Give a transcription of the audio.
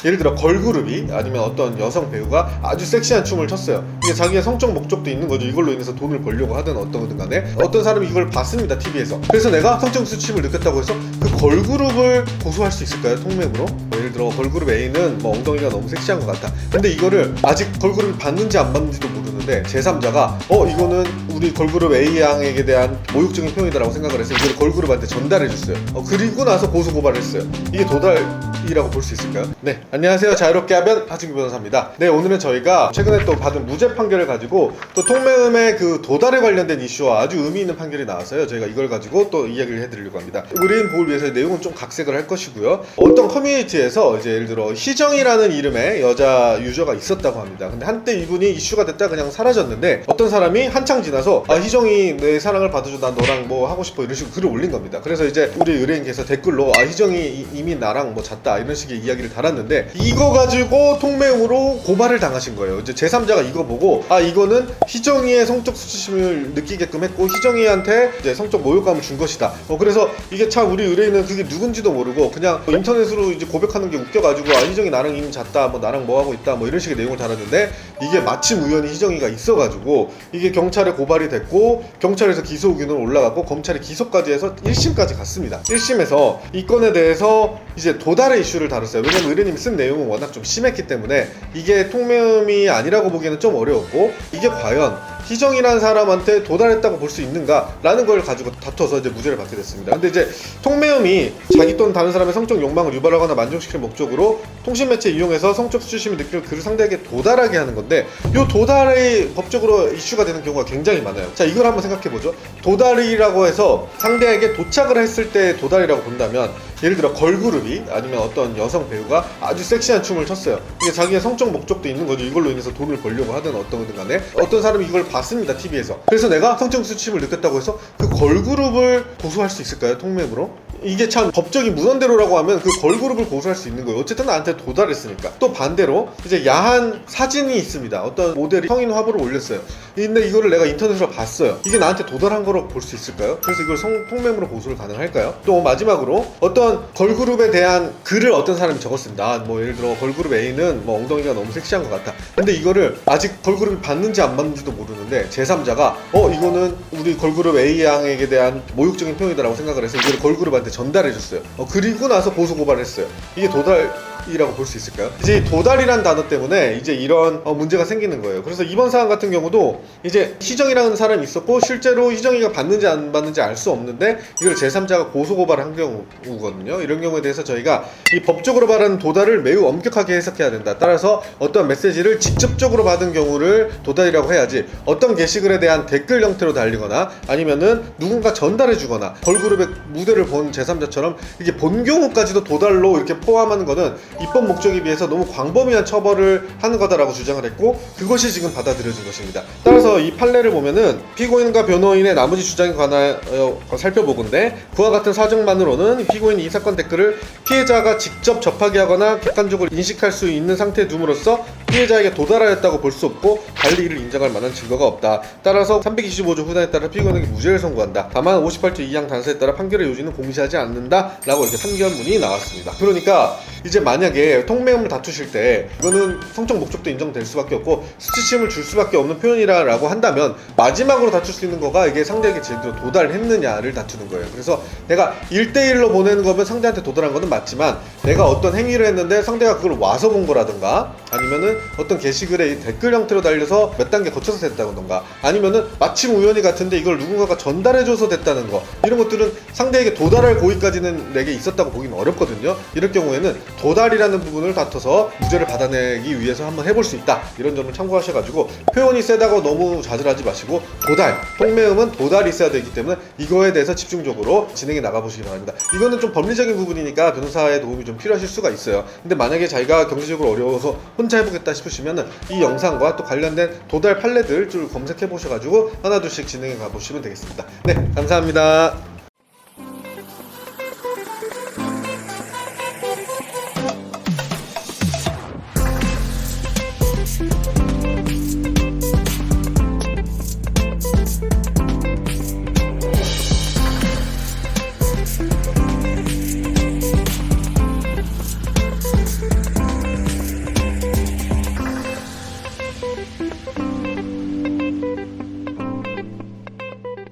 예를 들어 걸그룹이 아니면 어떤 여성 배우가 아주 섹시한 춤을 췄어요. 이게 자기의 성적 목적도 있는 거죠. 이걸로 인해서 돈을 벌려고 하든 어떤 간에 어떤 사람이 이걸 봤습니다, TV에서. 그래서 내가 성적 수침을 느꼈다고 해서 그 걸그룹을 고소할 수 있을까요, 통명으로? 예를 들어 걸그룹 A는 뭐 엉덩이가 너무 섹시한 것 같다. 근데 이거를 아직 걸그룹이 봤는지 안 봤는지도 모르는데 제3자가 이거는 우리 걸그룹 A 양에게 대한 모욕적인 표현이다라고 생각을 해서 이걸 걸그룹한테 전달해줬어요. 그리고 나서 고소고발을 했어요. 이게 도달이라고 볼 수 있을까요? 네, 안녕하세요. 자유롭게 하변 하진규 변호사입니다. 네, 오늘은 저희가 최근에 또 받은 무죄 판결을 가지고 또 통매음의 그 도달에 관련된 이슈와 아주 의미 있는 판결이 나왔어요. 저희가 이걸 가지고 또 이야기를 해드리려고 합니다. 의뢰인 보호를 위해서 내용은 좀 각색을 할 것이고요. 어떤 커뮤니티에서 이제 예를 들어 희정이라는 이름의 여자 유저가 있었다고 합니다. 근데 한때 이분이 이슈가 됐다 그냥 사라졌는데 어떤 사람이 한창 지나서 희정이 내 사랑을 받아줘, 난 너랑 뭐 하고 싶어, 이런 식으로 글을 올린 겁니다. 그래서 이제 우리 의뢰인께서 댓글로 희정이 이미 나랑 뭐 잤다, 이런 식의 이야기를 달았는데 이거 가지고 통매음으로 고발을 당하신 거예요. 이제 제3자가 이거 보고 이거는 희정이의 성적 수치심을 느끼게끔 했고 희정이한테 이제 성적 모욕감을 준 것이다. 그래서 이게 참 우리 의뢰인은 그게 누군지도 모르고 그냥 인터넷으로 이제 고백하는 게 웃겨가지고 희정이 나랑 이미 잤다, 뭐 나랑 뭐 하고 있다, 뭐 이런 식의 내용을 달았는데 이게 마침 우연히 희정이가 있어가지고 이게 경찰에 고발이 됐고 경찰에서 기소 의견으로 올라갔고 검찰이 기소까지 해서 1심까지 갔습니다. 1심에서 이 건에 대해서 이제 도달의 이슈를 다뤘어요. 왜냐면 의뢰님이 쓴 내용은 워낙 좀 심했기 때문에 이게 통매음이 아니라고 보기에는 좀 어려웠고 이게 과연 희정이라는 사람한테 도달했다고 볼 수 있는가 라는 걸 가지고 다퉈서 이제 무죄를 받게 됐습니다. 근데 이제 통매음이 자기 또는 다른 사람의 성적 욕망을 유발하거나 만족시키는 목적으로 통신매체 이용해서 성적 수치심을 느끼는 그를 상대에게 도달하게 하는 건데 이 도달이 법적으로 이슈가 되는 경우가 굉장히 많아요. 자, 이걸 한번 생각해보죠. 도달이라고 해서 상대에게 도착을 했을 때 도달이라고 본다면 예를 들어 걸그룹이 아니면 어떤 여성 배우가 아주 섹시한 춤을 췄어요. 이게 자기의 성적 목적도 있는 거죠. 이걸로 인해서 돈을 벌려고 하든 어떤 간에 어떤 사람이 이걸 봤습니다, TV에서. 그래서 내가 성적 수치심을 느꼈다고 해서 그 걸그룹을 고소할 수 있을까요, 통매음으로? 이게 참 법적인 문헌대로라고 하면 그 걸그룹을 고소할 수 있는 거예요. 어쨌든 나한테 도달했으니까. 또 반대로 이제 야한 사진이 있습니다. 어떤 모델이 성인 화보를 올렸어요. 근데 이거를 내가 인터넷으로 봤어요. 이게 나한테 도달한 거로 볼 수 있을까요? 그래서 이걸 통매음으로 고소를 가능할까요? 또 마지막으로 어떤 걸그룹에 대한 글을 어떤 사람이 적었습니다. 뭐 예를 들어 걸그룹 A는 뭐 엉덩이가 너무 섹시한 것 같다. 근데 이거를 아직 걸그룹이 봤는지 안 봤는지도 모르는데 제3자가 이거는 우리 걸그룹 A 양에게 대한 모욕적인 표현이다라고 생각을 해서 이걸 걸그룹한테 전달해줬어요. 그리고 나서 고소고발을 했어요. 이게 도달이라고 볼 수 있을까요? 이제 도달이란 단어 때문에 이제 이런 문제가 생기는 거예요. 그래서 이번 사안 같은 경우도 이제 희정이라는 사람이 있었고 실제로 희정이가 받는지 안 받는지 알 수 없는데 이걸 제3자가 고소고발을 한 경우거든요. 이런 경우에 대해서 저희가 이 법적으로 말하는 도달을 매우 엄격하게 해석해야 된다. 따라서 어떤 메시지를 직접적으로 받은 경우를 도달이라고 해야지 어떤 게시글에 대한 댓글 형태로 달리거나 아니면은 누군가 전달해주거나 걸그룹의 무대를 본 제3자처럼 이게 본 경우까지도 도달로 이렇게 포함하는 거는 입법 목적에 비해서 너무 광범위한 처벌을 하는 거다라고 주장을 했고 그것이 지금 받아들여진 것입니다. 따라서 이 판례를 보면은 피고인과 변호인의 나머지 주장에 관하여 살펴보건대 그와 같은 사정만으로는 피고인이 이 사건 댓글을 피해자가 직접 접하게 하거나 객관적으로 인식할 수 있는 상태에 둠으로써 피해자에게 도달하였다고 볼 수 없고 달리 이를 인정할 만한 증거가 없다. 따라서 325조 후단에 따라 피고인에게 무죄를 선고한다. 다만 58조 2항 단서에 따라 판결의 요지는 공시하지 않는다 라고 이렇게 판결문이 나왔습니다. 그러니까 이제 만약에 통매음을 다투실 때 이거는 성적 목적도 인정될 수밖에 없고 수치심을 줄 수밖에 없는 표현이라고 한다면 마지막으로 다툴 수 있는 거가 이게 상대에게 제대로 도달했느냐를 다투는 거예요. 그래서 내가 1대1로 보내는 거면 상대한테 도달한 거는 맞지만 내가 어떤 행위를 했는데 상대가 그걸 와서 본 거라든가 아니면은 어떤 게시글에 댓글 형태로 달려서 몇 단계 거쳐서 됐다던가 아니면은 마침 우연히 같은데 이걸 누군가가 전달해줘서 됐다는 거 이런 것들은 상대에게 도달할 고의까지는 내게 있었다고 보기는 어렵거든요. 이럴 경우에는 도달이라는 부분을 다퉈서 무죄를 받아내기 위해서 한번 해볼 수 있다. 이런 점을 참고하셔가지고 표현이 세다고 너무 좌절하지 마시고 도달, 통매음은 도달이 있어야 되기 때문에 이거에 대해서 집중적으로 진행해 나가보시기 바랍니다. 이거는 좀 법리적인 부분이니까 변호사의 도움이 좀 필요하실 수가 있어요. 근데 만약에 자기가 경제적으로 어려워서 혼자 해보겠다 싶으시면은 이 영상과 또 관련된 도달 판례들 쭉 검색해 보셔가지고 하나둘씩 진행해 가보시면 되겠습니다. 네, 감사합니다.